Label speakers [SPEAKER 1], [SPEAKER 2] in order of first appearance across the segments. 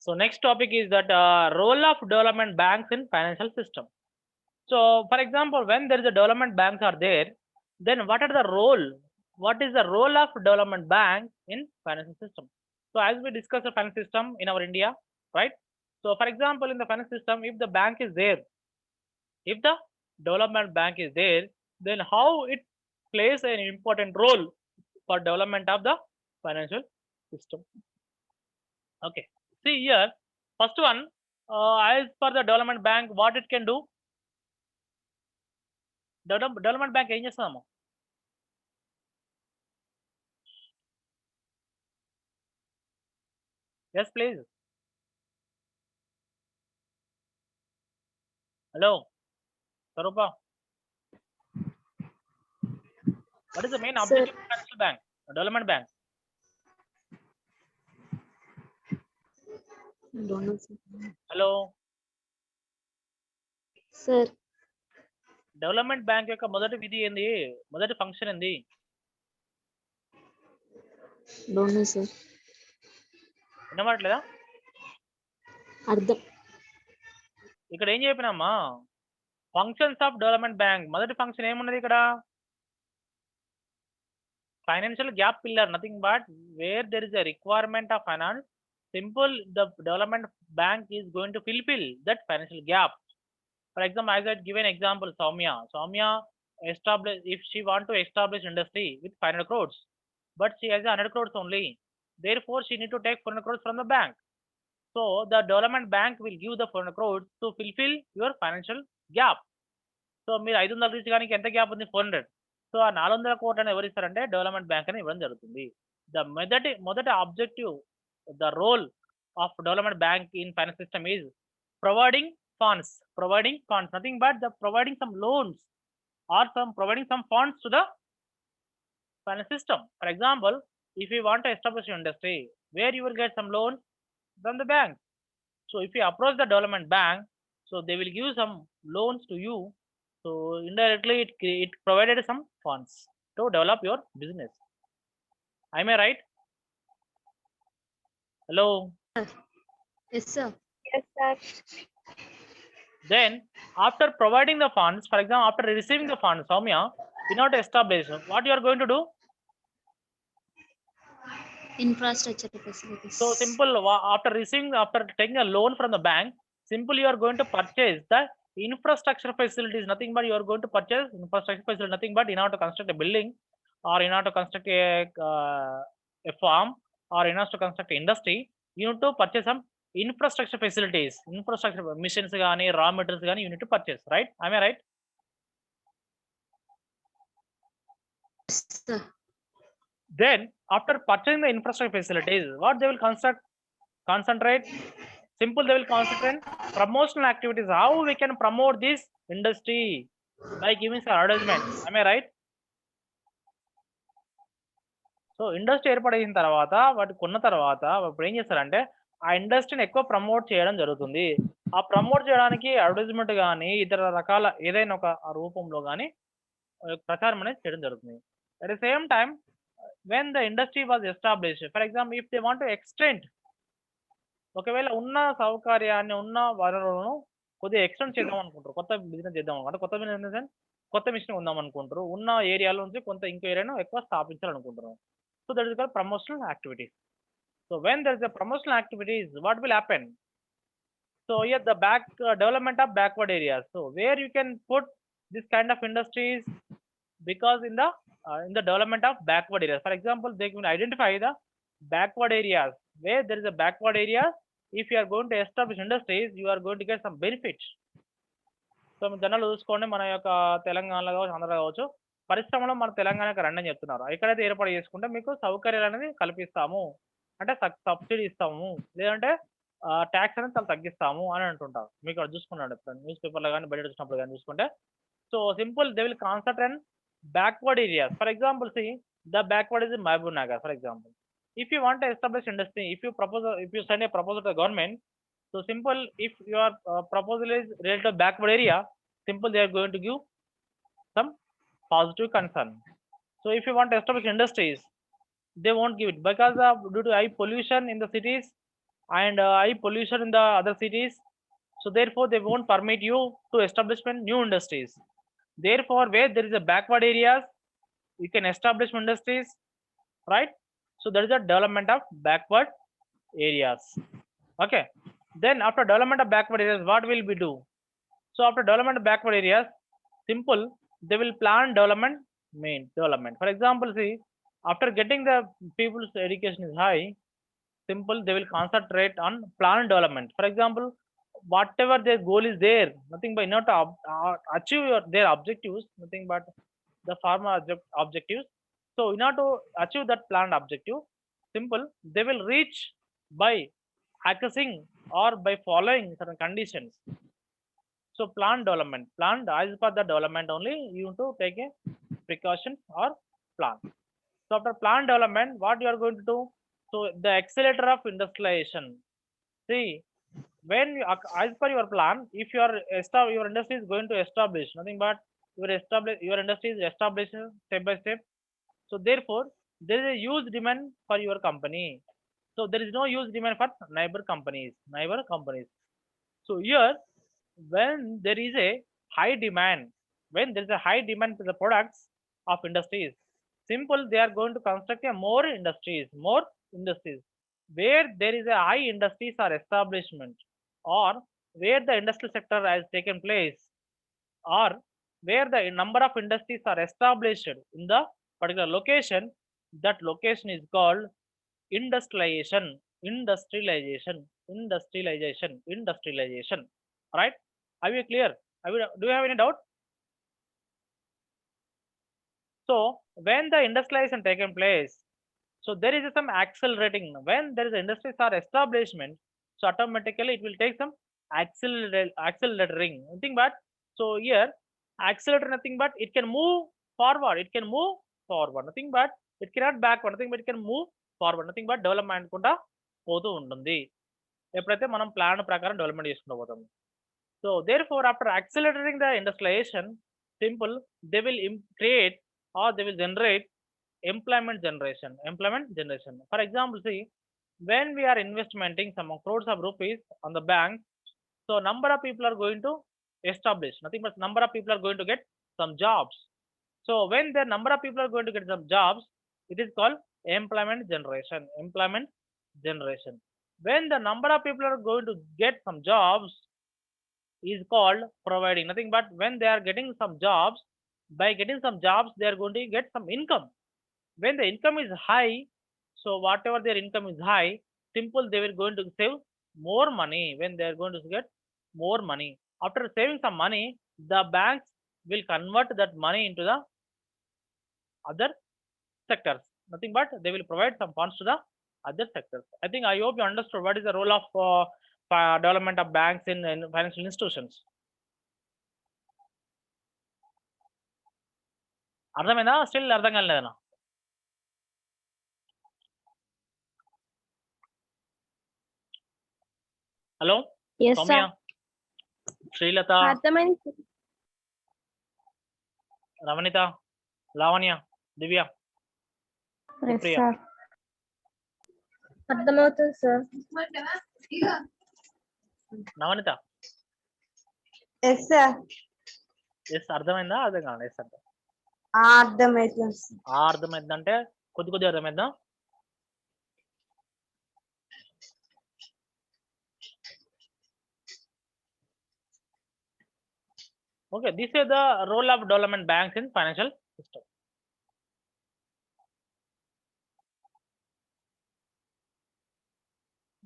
[SPEAKER 1] So next topic is that role of development banks in financial system. So for example, when there is a development banks are there, then what are the role? What is the role of development bank in financial system? So as we discuss the finance system in our India, right? So for example, in the finance system, if the bank is there, if the development bank is there, then how it plays an important role for development of the financial system. Okay. See here, first one, as per the development bank, what it can do? Development bank ఏం చేస్తాము? Yes, please. Hello, Sarupa. What is the main objective of financial bank, development bank?
[SPEAKER 2] Don't know, sir.
[SPEAKER 1] Hello,
[SPEAKER 2] Sir,
[SPEAKER 1] development bank యొక్క మొదటి విధి ఏంది? మొదటి function ఏంది?
[SPEAKER 2] don't know, sir.
[SPEAKER 1] వినమాట్లేదా?
[SPEAKER 2] అర్థం
[SPEAKER 1] ఇక్కడ ఏం చెప్పినామా? ఫంక్షన్స్ ఆఫ్ డెవలప్మెంట్ బ్యాంక్ మొదటి ఫంక్షన్ ఏమున్నది ఇక్కడ? Financial gap pillar, nothing but where there is a requirement of finance, simple the development bank is going to fulfill that financial gap. For example, as I give an example, Soumya establish, if she want to establish industry with 500 crores, but she has 100 crores only, therefore she need to take 400 crores from the bank. So the development bank will give the 400 crores to fulfill your financial gap. So మీరు 500 తీసుకోవడానికి ఎంత gap ఉంది? 400. So ఆ 400 కోట్లను ఎవరు ఇస్తారంటే development bank అని ఇవ్వడం జరుగుతుంది. ద మొదటి objective, the role of development bank in finance system is providing funds, nothing but the providing some loans or providing some funds to the finance system. For example, if you want to establish an industry, where you will get some loans from the bank. So if you approach the development bank, so they will give some loans to you. So indirectly it provided some funds to develop your business. Am I right? Hello.
[SPEAKER 2] Yes, sir.
[SPEAKER 3] Yes, sir.
[SPEAKER 1] Then after providing the funds, for example, after receiving the funds, Soumya, you know to establish what you are going to do.
[SPEAKER 2] Infrastructure facilities.
[SPEAKER 1] So simple, after taking a loan from the bank, simply you are going to purchase the infrastructure facilities, nothing but you are going to purchase infrastructure facility, nothing but in order to construct a building, or in order to construct a farm, or in order to construct an industry, you need to purchase some infrastructure facilities, infrastructure machines gaani, raw materials gaani, you need to purchase, right? Am I right?
[SPEAKER 2] Yes, sir.
[SPEAKER 1] Then after purchasing the infrastructure facilities, what they will concentrate, simple, they will concentrate promotional activities, how we can promote this industry by giving some advertisement. Am I right? So industry ఏర్పడిన తర్వాత వాటి కొన్న తర్వాత ఇప్పుడు ఏం చేస్తారంటే ఆ ఇండస్ట్రీని ఎక్కువ ప్రమోట్ చేయడం జరుగుతుంది. ఆ ప్రమోట్ చేయడానికి అడ్వర్టైజ్మెంట్ కానీ ఇతర రకాల ఏదైనా ఒక రూపంలో కానీ ప్రచారం అనేది చేయడం జరుగుతుంది. At the same time when the industry was established, for example, if they want to extend, ఒకవేళ ఉన్న సౌకర్యాన్ని ఉన్న వనరులను కొద్దిగా ఎక్స్టెండ్ చేద్దాం అనుకుంటారు, కొత్త బిజినెస్ చేద్దాం అనుకుంటారు, కొత్త బిజినెస్ కొత్త మిషన్ ఉందాం అనుకుంటారు, ఉన్న ఏరియాలో నుంచి కొంత ఇంకో ఏరియాను ఎక్కువ స్థాపించాలనుకుంటారు. So that is called promotional activities. So when there is a promotional activities, what will happen? So here the development of backward areas, so where you can put this kind of industries, because in the development of backward areas, for example, they can identify the backward areas, where there is a backward area, if you are going to establish industries, you are going to get some benefits. So జనాలు చూసుకోండి, మన యొక్క తెలంగాణలో కావచ్చు, ఆంధ్రలో కావచ్చు, పరిశ్రమలో మన తెలంగాణకి రండి అని చెప్తున్నారు. ఎక్కడైతే ఏర్పాటు చేసుకుంటే మీకు సౌకర్యాలు అనేది కల్పిస్తాము, అంటే సబ్సిడీ ఇస్తాము, లేదంటే ట్యాక్స్ అనేది చాలా తగ్గిస్తాము అని అంటుంటారు. మీకు అక్కడ చూసుకున్నాడు న్యూస్ పేపర్లో కానీ బయట వచ్చినప్పుడు కానీ చూసుకుంటే. So simple, they will concentrate backward areas. For example, see, the backward is in Mahbub Nagar, for example. If you want to establish industry, if you send a proposal to the government, so simple, if your proposal is related to backward area, simple, they are going to give some positive concern. So if you want to establish industries, they won't give it, because due to high pollution in the cities, and high pollution in the other cities. So therefore, they won't permit you to establishment new industries. Therefore, where there is a backward areas, you can establish industries, right? So there is a development of backward areas. Okay. Then after development of backward areas, what will we do? So after development of backward areas, simple, they will plan development, main development. For example, see, after getting the people's education is high, simple, they will concentrate on plan development. For example, whatever their goal is there, nothing but not to achieve their objectives, nothing but the farmer objectives. So in order to achieve that planned objective, simple, they will reach by accessing or by following certain conditions. So plant development, plant as per the development only, you have to take a precaution or plan. So after plant development, what you are going to do? So the accelerator of industrialization. See, when you, as per your plan, if your industry is going to establish nothing but your industry is established step by step. So therefore, there is a huge demand for your company. So there is no huge demand for neighbor companies. So here, when there is a high demand, when there is a high demand for the products of industries, simple, they are going to construct a more industries, where there is a high industries or establishment, or where the industrial sector has taken place, or where the number of industries are established in the particular location. That location is called industrialization. Right? Are you clear? Do you have any doubt? So when the industrialization taken place, so there is some accelerating. When there is industries or establishment, so automatically it will take some accelerating. Nothing but, so here accelerator nothing but it can move forward. Nothing but it cannot backward. Nothing but it can move forward. Nothing but development కూడా పోతూ ఉంటుంది. ఎప్పుడైతే మనం plan ప్రకారం development చేసుకుంటూ పోతాం. So therefore, after accelerating the industrialization, simple, they will create or they will generate employment generation. For example, see, when we are investing some crores of rupees on the bank, so number of people are going to establish. Nothing but number of people are going to get some jobs. So when the number of people are going to get some jobs, it is called employment generation. When the number of people are going to get some jobs is called providing. Nothing but when they are getting some jobs, by getting some jobs, they are going to get some income. When the income is high, so whatever their income is high, simple, they will going to save more money. When they are going to get more money, after saving some money, the banks will convert that money into the other sectors. Nothing but they will provide some funds to the other sectors. I hope you understood what is the role of development of banks in financial institutions. అర్థమైందా? Still అర్థం కాలేదనా? Hello Soumya, Srilatha, Ravanitha, Lavanya, Divya, Supriya.
[SPEAKER 2] అర్థమవుతుంది sir.
[SPEAKER 1] Navanitha,
[SPEAKER 2] yes sir.
[SPEAKER 1] Yes అర్థమైందా? అర్థం కాదు. Yes అంటే
[SPEAKER 2] అర్థమవుతుంది.
[SPEAKER 1] అర్థమైందంటే కొద్ది అర్థమైందా? Okay, this is the role of development banks in financial system.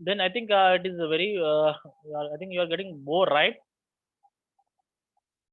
[SPEAKER 1] Then I think it is very I think you are getting bored, right?